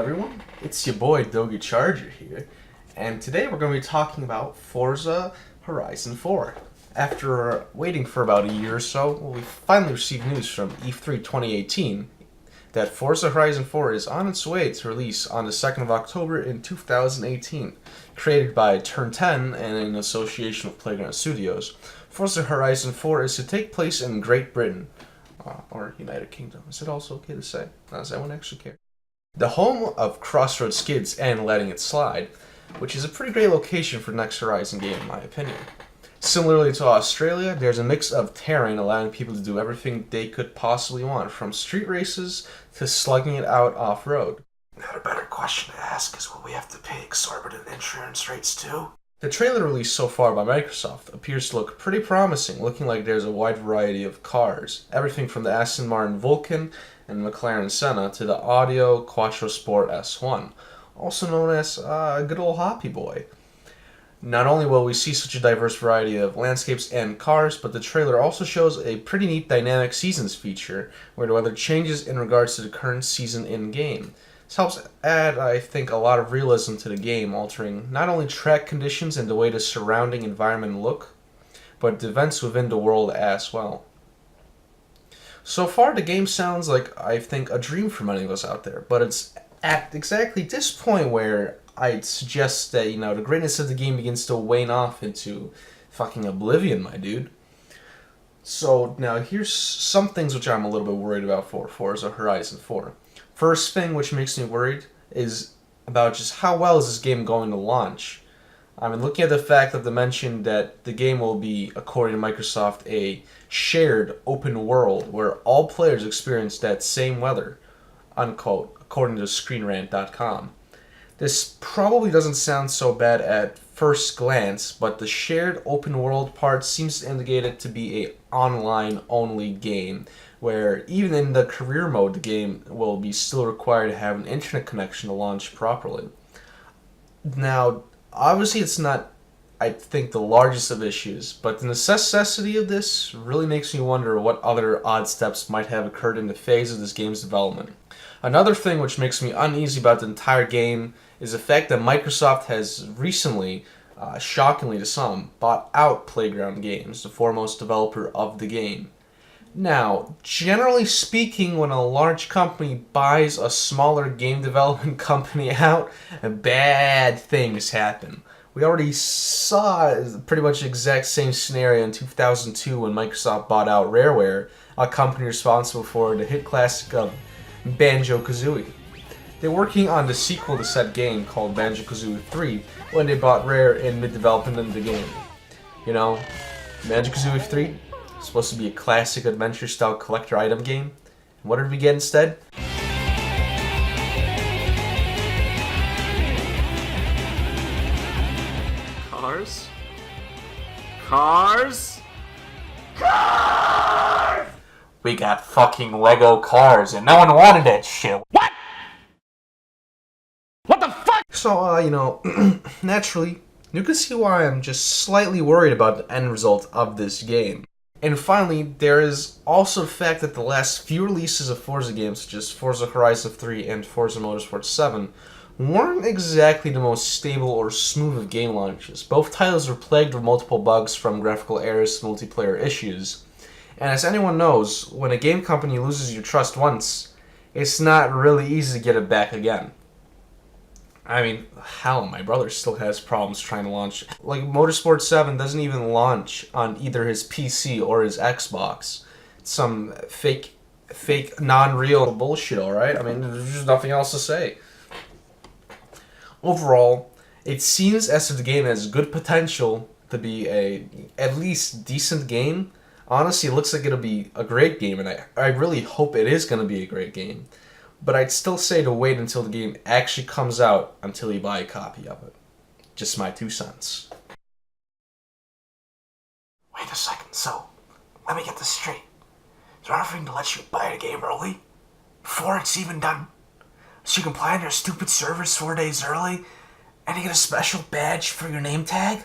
everyone? It's your boy Dogi Charger here, and today we're going to be talking about Forza Horizon 4. After waiting for about a year or so, we finally received news from E3 2018 that Forza Horizon 4 is on its way to release on the 2nd of October in 2018. Created by Turn 10 and in association with Playground Studios, Forza Horizon 4 is to take place in Great Britain, or United Kingdom. Is it also okay to say? Does anyone actually care? The home of Crossroads Skids and Letting It Slide, which is a pretty great location for the next Horizon game in my opinion. Similarly to Australia, there's a mix of terrain allowing people to do everything they could possibly want, from street races to slugging it out off-road. Now a better question to ask is, will we have to pay exorbitant insurance rates too? The trailer released so far by Microsoft appears to look pretty promising, looking like there's a wide variety of cars. Everything from the Aston Martin Vulcan and McLaren Senna to the Audio Quattro Sport S1, also known as a good old Hoppy Boy. Not only will we see such a diverse variety of landscapes and cars, but the trailer also shows a pretty neat dynamic seasons feature, where the weather changes in regards to the current season in-game. This helps add, I think, a lot of realism to the game, altering not only track conditions and the way the surrounding environment look, but the events within the world as well. So far, the game sounds like, I think, a dream for many of us out there, but it's at exactly this point where I'd suggest that, the greatness of the game begins to wane off into fucking oblivion, my dude. So, now here's some things which I'm a little bit worried about for Forza Horizon 4. First thing which makes me worried is about just how well is this game going to launch. I mean, looking at the fact of the mention that the game will be, according to Microsoft, a shared open world where all players experience that same weather, unquote, according to ScreenRant.com. This probably doesn't sound so bad at first glance, but the shared open world part seems to indicate it to be a online only game, where even in the career mode the game will be still required to have an internet connection to launch properly. Now, obviously it's not, I think, the largest of issues, but the necessity of this really makes me wonder what other odd steps might have occurred in the phase of this game's development. Another thing which makes me uneasy about the entire game is the fact that Microsoft has recently, shockingly to some, bought out Playground Games, the foremost developer of the game. Now, generally speaking, when a large company buys a smaller game development company out, bad things happen. We already saw pretty much the exact same scenario in 2002 when Microsoft bought out Rareware, a company responsible for the hit classic of Banjo-Kazooie. They're working on the sequel to said game called Banjo-Kazooie 3 when they bought Rare in mid-development of the game. Banjo-Kazooie 3 is supposed to be a classic adventure-style collector item game. And what did we get instead? Cars? Cars? Cars! We got fucking Lego cars and no one wanted that shit. What? What the fuck? So, naturally, you can see why I'm just slightly worried about the end result of this game. And finally, there is also the fact that the last few releases of Forza games, such as Forza Horizon 3 and Forza Motorsport 7, weren't exactly the most stable or smooth of game launches. Both titles were plagued with multiple bugs, from graphical errors to multiplayer issues. And as anyone knows, when a game company loses your trust once, it's not really easy to get it back again. I mean, hell, my brother still has problems trying to launch. Like, Motorsport 7 doesn't even launch on either his PC or his Xbox. It's some fake, non-real bullshit, alright? I mean, there's just nothing else to say. Overall, it seems as if the game has good potential to be a at least decent game. Honestly, it looks like it'll be a great game, and I really hope it is going to be a great game. But I'd still say to wait until the game actually comes out until you buy a copy of it. Just my 2 cents. Wait a second, so, let me get this straight. Is there anything to let you buy the game early? Before it's even done? So you can play on your stupid servers 4 days early? And you get a special badge for your name tag?